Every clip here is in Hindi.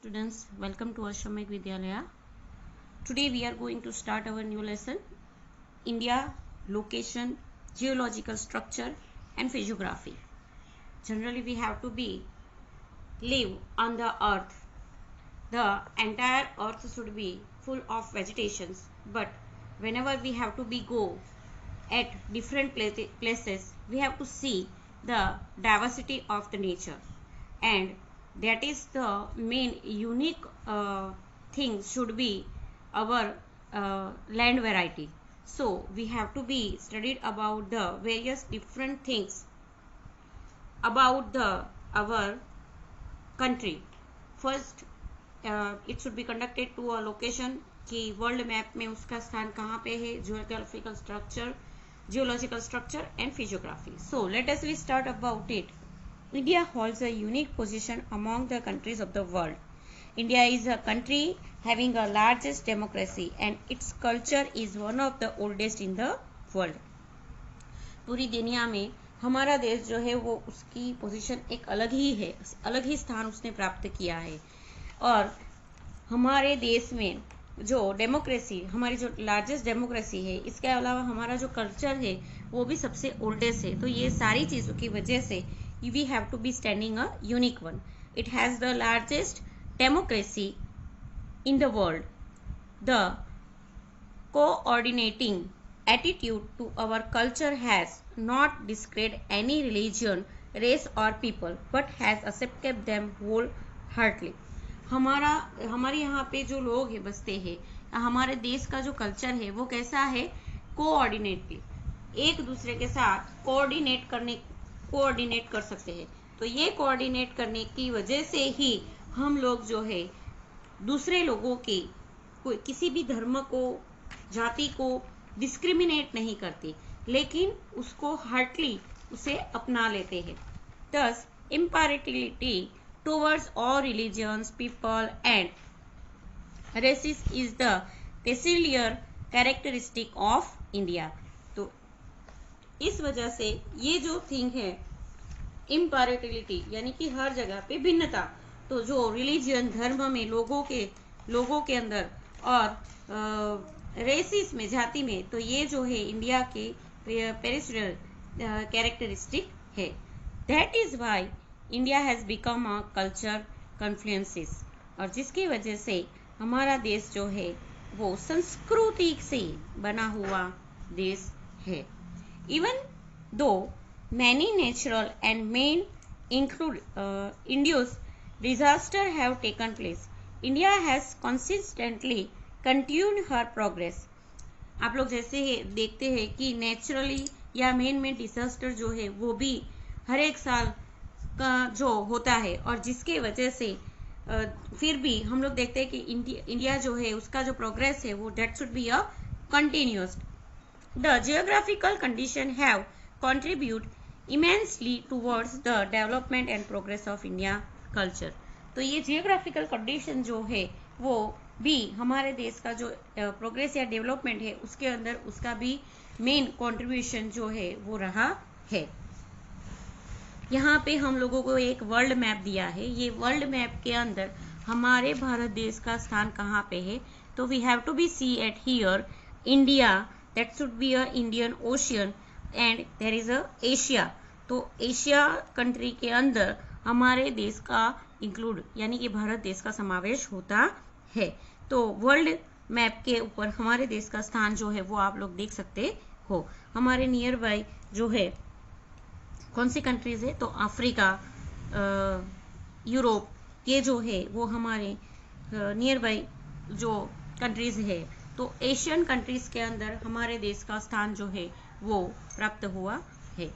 students, welcome to Ashramik Vidyalaya. Today we are going to start our new lesson, India, location, geological structure and physiography. Generally we have to live on the earth. The entire earth should be full of vegetations, but whenever we have to go at different places, we have to see the diversity of the nature, and that is the main unique thing should be our land variety. So we have to be studied about the various different things about our country. First it should be conducted to a location कि वर्ल्ड मैप में उसका स्थान कहाँ पे है, geological structure and physiography. So let us start about it. India holds a unique position among the countries of the world. India is a country having a largest democracy and its culture is one of the oldest in the world. पूरी दुनिया में हमारा देश जो है वो उसकी पोजीशन एक अलग ही है, अलग ही स्थान उसने प्राप्त किया है. और हमारे देश में जो डेमोक्रेसी, हमारी जो लार्जेस्ट डेमोक्रेसी है, इसके अलावा हमारा जो कल्चर है वो भी सबसे ओल्डेस्ट है. तो ये सारी चीज़ों की वजह से we have to be standing a unique one. It has the largest democracy in the world. The coordinating attitude to our culture has not discredited any religion, race or people, but has accepted them wholeheartedly. हमारे यहाँ पे जो लोग हैं बसते हैं, हमारे देश का जो कल्चर है वो कैसा है, कोऑर्डिनेटली एक दूसरे के साथ कोऑर्डिनेट कर सकते हैं. तो ये कोऑर्डिनेट करने की वजह से ही हम लोग जो है दूसरे लोगों के किसी भी धर्म को, जाति को डिस्क्रिमिनेट नहीं करते, लेकिन उसको हार्टली उसे अपना लेते हैं. Thus, impartiality towards all religions, people and races is the peculiar characteristic of India. तो इस वजह से ये जो थिंग है इम्पैरिटिलिटी, यानी कि हर जगह पे भिन्नता, तो जो रिलीजियन धर्म में लोगों के अंदर और रेसिस में, जाति में, तो ये जो है इंडिया के पेरिफेरल कैरेक्टरिस्टिक है. That is why India has become a culture confluences, और जिसकी वजह से हमारा देश जो है वो संस्कृति से बना हुआ देश है. Even though many natural and man-induced disasters have taken place, India has consistently continued her progress. आप लोग जैसे देखते हैं कि नेचुरली या मेन डिजास्टर जो है वो भी हर एक साल का जो होता है, और जिसके वजह से फिर भी हम लोग देखते हैं कि इंडिया जो है उसका जो प्रोग्रेस है वो that should be a continuous. The geographical conditions have contributed immensely towards the development and progress of India culture. तो ये geographical condition जो है वो भी हमारे देश का जो प्रोग्रेस या डेवलपमेंट है उसके अंदर उसका भी मेन कंट्रीब्यूशन जो है वो रहा है. यहाँ पे हम लोगों को एक वर्ल्ड मैप दिया है. ये वर्ल्ड मैप के अंदर हमारे भारत देश का स्थान कहाँ पे है, तो we have to be see at here India, that should be a Indian Ocean and there is a Asia. तो एशिया कंट्री के अंदर हमारे देश का इंक्लूड, यानी कि भारत देश का समावेश होता है. तो वर्ल्ड मैप के ऊपर हमारे देश का स्थान जो है वो आप लोग देख सकते हो. हमारे नियर बाय जो है कौन सी कंट्रीज है, तो अफ्रीका, यूरोप, ये जो है वो हमारे नियर बाय जो कंट्रीज है. तो एशियन कंट्रीज के अंदर हमारे देश का स्थान जो है वो प्राप्त हुआ है.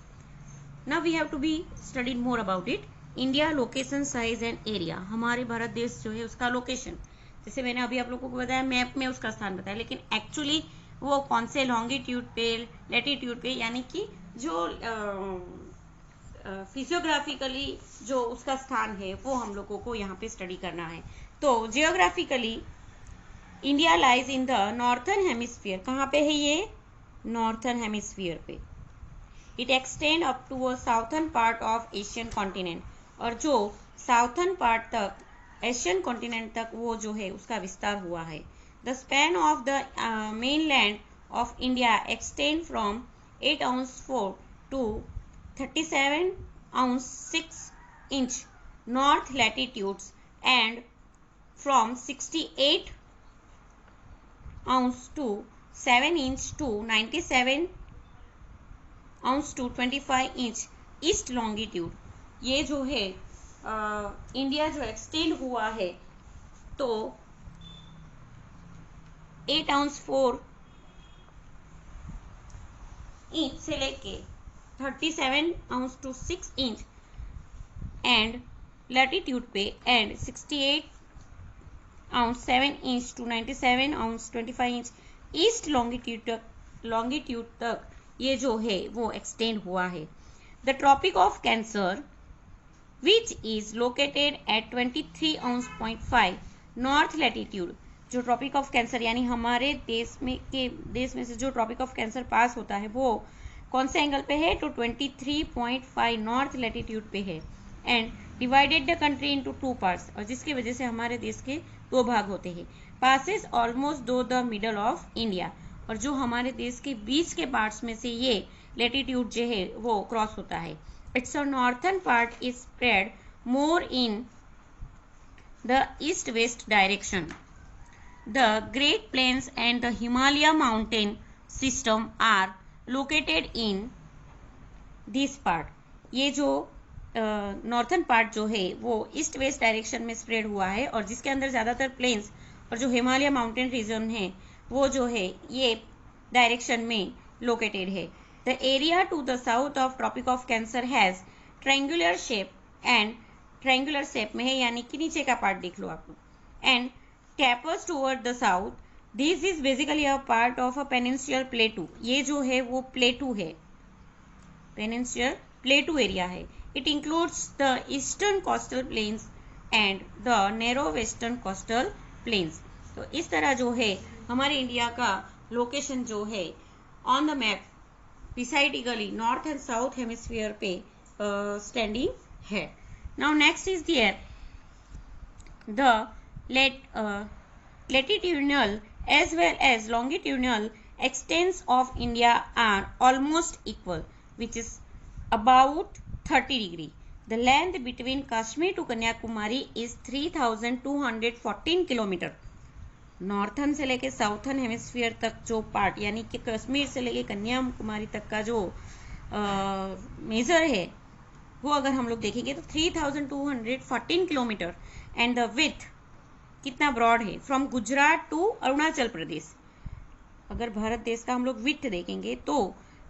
Now we have to be studied more about it. India location, size and area. हमारे भारत देश जो है उसका लोकेशन, जैसे मैंने अभी आप लोगों को बताया, मैप में उसका स्थान बताया, लेकिन एक्चुअली वो कौन से लॉन्गिट्यूड पे, लेटीट्यूड पे, यानी कि जो फिजियोग्राफिकली जो उसका स्थान है वो हम लोगों को यहाँ पे स्टडी करना है. तो geographically India lies in the northern hemisphere. कहाँ पे है ये, नॉर्थर्न हेमिस्फीयर पे. It extend up to a southern part of Asian continent, और जो साउथर्न पार्ट तक एशियन कॉन्टिनेंट तक वो जो है उसका विस्तार हुआ है। The span of the main land of India extend from 8 ounce 4 to 37 ounce 6 inch north latitudes and from 68 ounce to 7 inch to 97 ounce to 25 inch east longitude. ये जो है इंडिया जो एक्सटेंड हुआ है तो 8 ounce 4 इंच से लेके 37 ounce to 6 inch and latitude पे and 68 ounce 7 inch to 97 ounce 25 inch east longitude तक ये जो है वो एक्सटेंड हुआ है। The tropic of cancer which is located at 23 ounce 5 north latitude. जो ट्रॉपिक ऑफ कैंसर यानी हमारे देश में से जो ट्रॉपिक ऑफ कैंसर पास होता है वो कौन से एंगल पे है, तो 23.5 नॉर्थ लैटिट्यूड पे है and divided the country into 2 parts, और जिसकी वजह से हमारे देश के 2 भाग होते हैं। पासेस ऑलमोस्ट दो द मिडल ऑफ इंडिया, और जो हमारे देश के बीच के पार्ट्स में से ये लैटिट्यूड जो है वो क्रॉस होता है। Its northern part is spread more in the east west direction. The great plains and the Himalaya mountain system are located in this part. ये जो नॉर्थन पार्ट जो है वो ईस्ट वेस्ट डायरेक्शन में स्प्रेड हुआ है, और जिसके अंदर ज़्यादातर प्लेन्स और जो हिमालय माउंटेन रीजन है वो जो है ये डायरेक्शन में लोकेटेड है। The area to the south of tropic of cancer has triangular shape and triangular shape में है, यानी कि नीचे का पार्ट देख लो आप लोग, and tapers toward the south. This is basically a part of a peninsular plateau. ये जो है वो प्लेटू है, peninsular plateau area है। It includes the eastern coastal plains and the narrow western coastal plains. तो इस तरह जो है हमारे इंडिया का लोकेशन जो है on the map decidedly north and south hemisphere पे स्टैंडिंग है। Now next is there the latitudinal as well as longitudinal extents of India are almost equal, which is about 30 degree. The length between Kashmir to Kanyakumari is 3214 kilometre. Northern से लेके साउथर्न हेमिस्फीयर तक जो पार्ट यानी कि कश्मीर से लेके कन्याकुमारी तक का जो मेजर है वो अगर हम लोग देखेंगे तो 3214 किलोमीटर एंड द विथ कितना ब्रॉड है फ्रॉम गुजरात टू अरुणाचल प्रदेश। अगर भारत देश का हम लोग विथ देखेंगे तो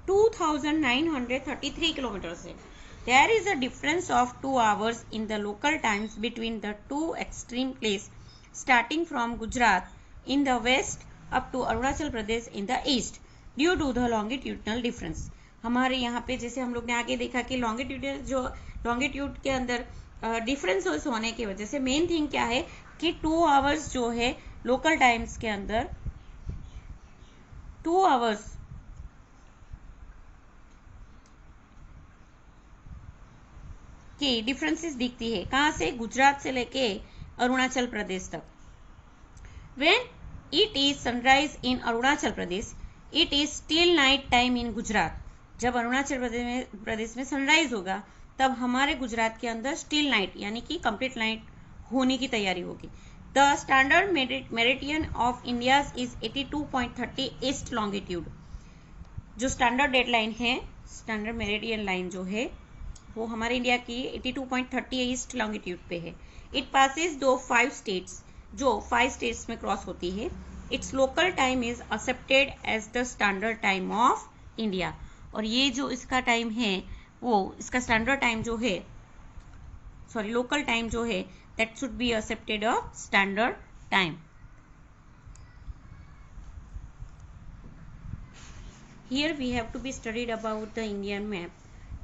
2933 किलोमीटर है। There is a difference of 2 hours in the local times between the two extreme place starting from Gujarat in the west up to Arunachal Pradesh in the east due to the longitudinal difference. हमारे यहाँ पे जैसे हम लोग ने आगे देखा कि लॉन्गिट्यूड के अंदर डिफरेंस होने की वजह से मेन थिंग क्या है कि 2 hours जो है लोकल टाइम्स के अंदर 2 hours की डिफरेंसेस दिखती है। कहाँ से? गुजरात से लेके अरुणाचल प्रदेश तक। When it is sunrise in Arunachal Pradesh it is still night time in Gujarat. जब अरुणाचल प्रदेश में सनराइज होगा तब हमारे गुजरात के अंदर स्टिल नाइट यानी कि कंप्लीट नाइट होने की तैयारी होगी। The standard meridian of India is 82.30 east longitude. जो स्टैंडर्ड डेड लाइन है, स्टैंडर्ड मेरिडियन लाइन जो है वो हमारे इंडिया की 82.30 ईस्ट लॉन्गिट्यूड पे है। इट पासिस दो 5 स्टेट्स, जो 5 स्टेट्स में क्रॉस होती है। Its local time is accepted as the standard time of India. और ये जो इसका टाइम है वो इसका स्टैंडर्ड टाइम जो है लोकल टाइम जो है that should be accepted a standard time. Here we have to be studied about the Indian map,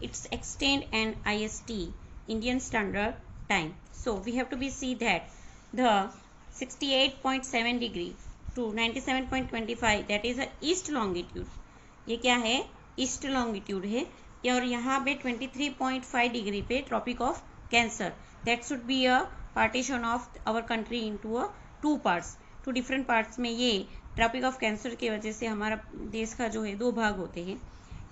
its extent and IST, Indian Standard Time. So we have to be see that the 68.7 degree to 97.25 that is a east longitude. ये क्या है? ईस्ट लॉन्गिट्यूड है। और यहाँ पे 23.5 डिग्री पे tropic of cancer, that should be a partition of our country into a 2 parts, 2 different parts में ये ट्रॉपिक ऑफ कैंसर की वजह से हमारा देश का जो है 2 भाग होते हैं।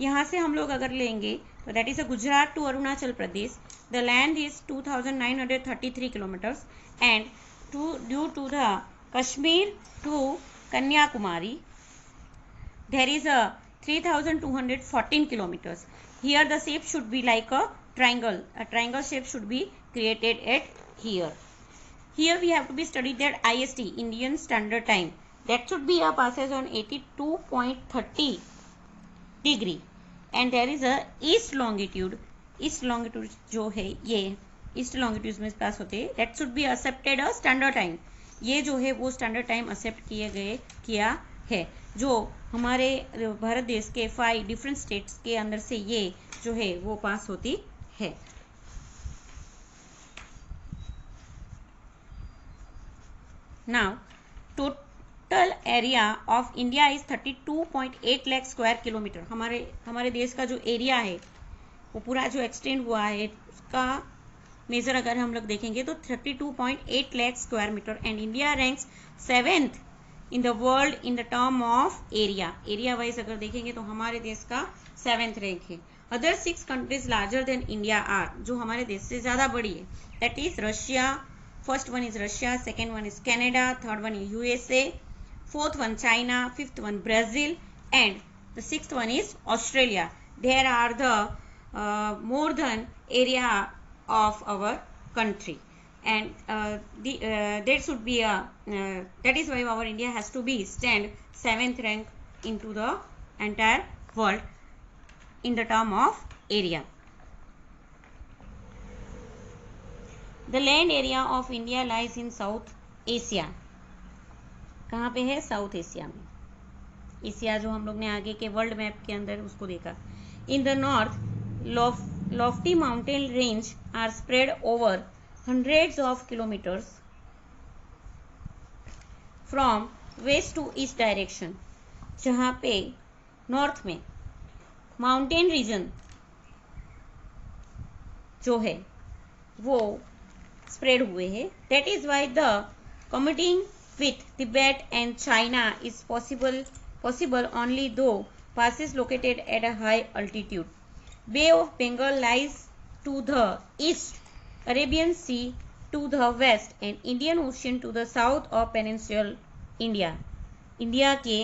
यहाँ से हम लोग अगर लेंगे तो that is a Gujarat to Arunachal Pradesh, the land is 2933 kilometres and due to the Kashmir to Kanyakumari there is a 3214 kilometers. Here the shape should be like a triangle shape should be created at here. Here we have to be studied that IST, Indian Standard Time, that should be a passage on 82.30 degree and there is a east longitude जो है ये ईस्ट लॉन्गिट्यूड में पास होते हैं, that should be accepted a standard time. ये जो है वो स्टैंडर्ड टाइम एक्सेप्ट किया है, जो हमारे भारत देश के 5 डिफरेंट स्टेट्स के अंदर से ये जो है वो पास होती है। Now total area of India is 32.8 lakh square kilometre. हमारे देश का जो एरिया है वो पूरा जो एक्सटेंड हुआ है उसका मेजर अगर हम लोग देखेंगे तो 32.8 lakh square metre and India ranks 7th in the world in the term of area wise अगर देखेंगे तो हमारे देश का 7th रैंक है। Other 6 countries larger than India are, जो हमारे देश से ज्यादा बड़ी है, that is Russia, first one is Russia, second one is Canada, third one is USA, fourth one China, fifth one Brazil and the sixth one is Australia. There are the more than area of our country and that should be that is why our India has to be stand 7th rank into the entire world in the term of area. The land area of India lies in South Asia. कहाँ पे है? साउथ एशिया में। एशिया जो हम लोग ने आगे के वर्ल्ड मैप के अंदर उसको देखा। In the north lofty mountain range are spread over hundreds of kilometers from west to east direction. जहाँ पे नॉर्थ में माउंटेन रीजन जो है वो स्प्रेड हुए हैं, that is why the commuting with Tibet and China is possible only though passes located at a high altitude. Bay of Bengal lies to the east, Arabian Sea to the west and Indian Ocean to the south of peninsular India. India के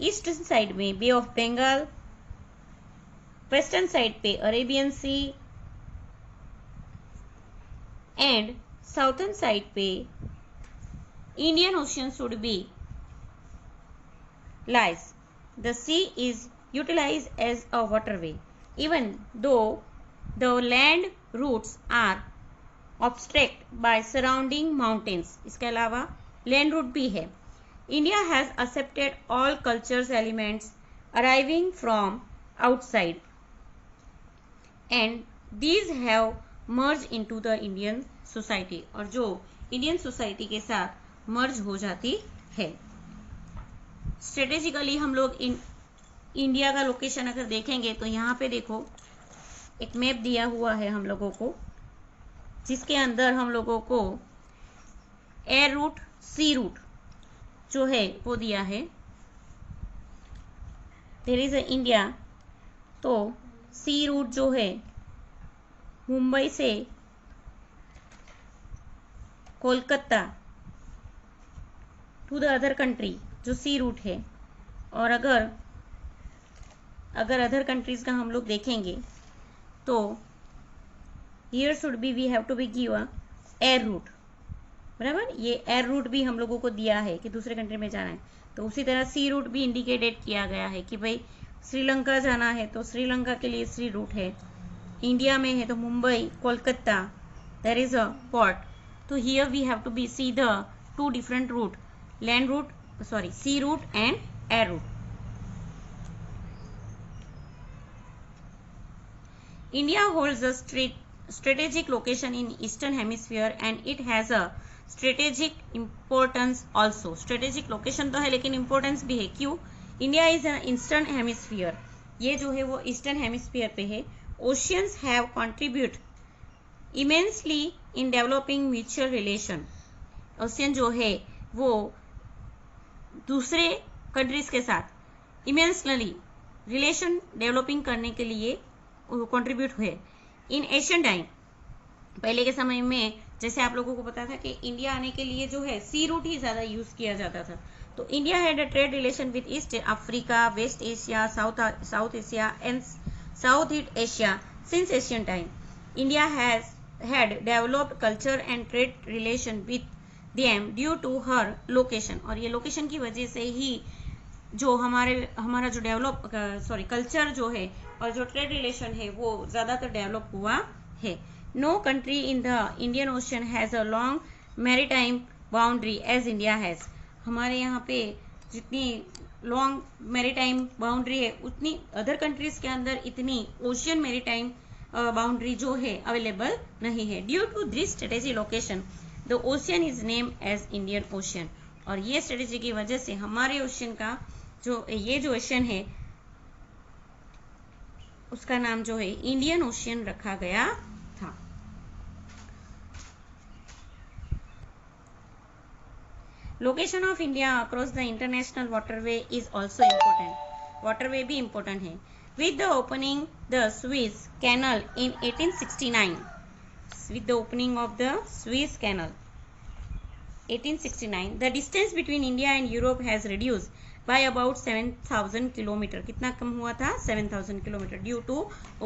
ईस्टर्न साइड में Bay of Bengal, western side पे Arabian sea and southern side पे Indian ocean should be lies. The sea is utilized as a waterway, even though the land routes are obstructed by surrounding mountains. इसके अलावा land route भी है. India has accepted all cultures elements arriving from outside, and these have merged into the Indian society. और जो इंडियन सोसाइटी के साथ मर्ज हो जाती है। स्ट्रेटेजिकली हम लोग इंडिया का लोकेशन अगर देखेंगे तो यहाँ पे देखो एक मैप दिया हुआ है हम लोगों को, जिसके अंदर हम लोगों को एयर रूट, सी रूट जो है वो दिया है। देयर इज इंडिया, तो सी रूट जो है मुंबई से Kolkata to the other country जो सी रूट है। और अगर अदर कंट्रीज का हम लोग देखेंगे तो here should be we have to be give a air route, बराबर। ये एयर रूट भी हम लोगों को दिया है कि दूसरे कंट्री में जाना है, तो उसी तरह सी रूट भी इंडिकेटेड किया गया है कि भाई श्रीलंका जाना है तो श्रीलंका के लिए सी रूट है, इंडिया में है तो Mumbai, Kolkata, there is a port. तो here we have to be see the two different route, land route, sea route and air route. India holds a strategic location in eastern hemisphere and it has a strategic importance also. Strategic location तो है लेकिन importance भी है। क्यों? India is an eastern hemisphere, ये जो है वो eastern hemisphere पे है। Oceans have immensely in developing mutual relation. Ocean जो है वो दूसरे कंट्रीज के साथ इमेंसली रिलेशन डेवलपिंग करने के लिए कंट्रीब्यूट हुए। इन एशियन टाइम, पहले के समय में जैसे आप लोगों को पता था कि इंडिया आने के लिए जो है सी रूट ही ज्यादा यूज किया जाता था। तो India had a trade relation with East Africa, West Asia, South Asia and South East Asia since Asian time. India had developed culture and trade relation with them due to her location। और ये लोकेशन की वजह से ही जो हमारा जो कल्चर जो है और जो ट्रेड रिलेशन है वो ज्यादातर डेवलप हुआ है। No country in the Indian Ocean has a long maritime boundary as India has. हमारे यहाँ पे जितनी लॉन्ग मैरीटाइम बाउंड्री है उतनी अदर कंट्रीज के अंदर इतनी ओशियन मैरीटाइम बाउंड्री जो है अवेलेबल नहीं है। Due to this strategy location the ocean is name as Indian Ocean. और ये स्ट्रेटेजी की वजह से हमारे ओशियन का जो ओशियन है उसका नाम जो है इंडियन ओशियन रखा गया था। Location of India across the international waterway is also important. Waterway भी इम्पोर्टेंट है। With the opening the Suez Canal in 1869, with the opening of the Suez Canal 1869, the distance between India and Europe has reduced by about 7,000 kilometer। कितना कम हुआ था? 7,000 kilometer due to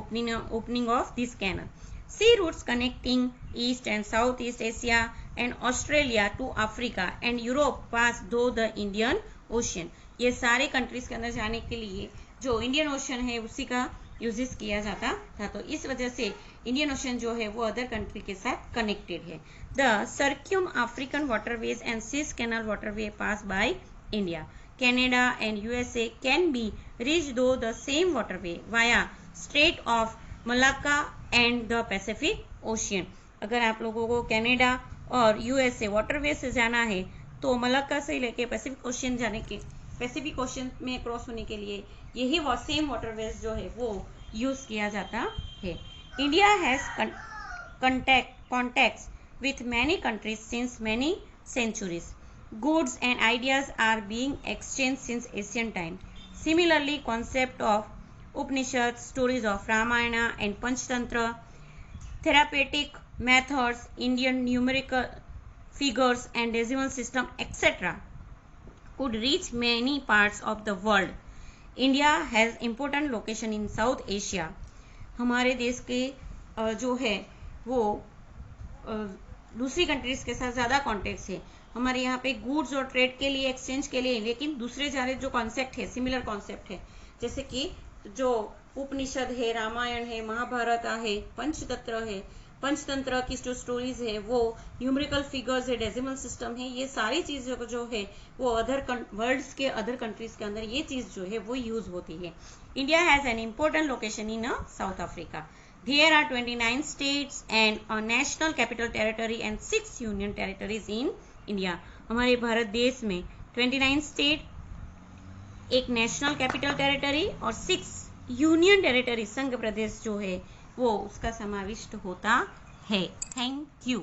opening of this canal। Sea routes connecting East and Southeast Asia and Australia to Africa and Europe pass through the Indian Ocean। ये सारे कंट्रीज के अंदर जाने के लिए जो इंडियन ओशन है उसी का यूजेस किया जाता था। तो इस वजह से इंडियन ओशन जो है वो अदर कंट्री के साथ कनेक्टेड है। The circum African waterways and Suez canal waterway pass by India. Canada and USA can be reach through the same waterway via strait of Malacca and the Pacific ocean. अगर आप लोगों को कनाडा और यूएसए वाटरवे से जाना है तो मलाक्का से लेके पैसिफिक ओशियन में क्रॉस होने के लिए यही सेम वाटरवेज जो है वो यूज किया जाता है। India has contacts with many countries since many centuries. Goods and ideas are being exchange since Asian time. Similarly concept of Upanishad, stories of Ramayana and Panchatantra, therapeutic methods, Indian numerical figures and decimal system etc. could reach many parts of the world। India has important location in South Asia। हमारे देश के जो है वो दूसरी कंट्रीज के साथ ज़्यादा कॉन्टेक्ट है। हमारे यहाँ पे गुड्स और ट्रेड के लिए, एक्सचेंज के लिए, लेकिन दूसरे सारे जो कॉन्सेप्ट है सिमिलर कॉन्सेप्ट है, जैसे कि जो उपनिषद है, रामायण है, महाभारत है, पंचतंत्र की जो स्टोरीज है, वो न्यूमेरिकल फिगर्स है, डेसिमल सिस्टम है, ये सारी चीज़ें जो है वो अदर वर्ल्ड्स के अदर कंट्रीज के अंदर ये चीज़ जो है वो यूज होती है। India has an important location in south Africa. There are 29 states and a national capital territory and 6 union territories in India। हमारे भारत देश में 29 स्टेट, एक नेशनल कैपिटल टेरिटरी और 6 यूनियन टेरिटरी, संघ प्रदेश जो है वो उसका समाविष्ट होता है। Thank you.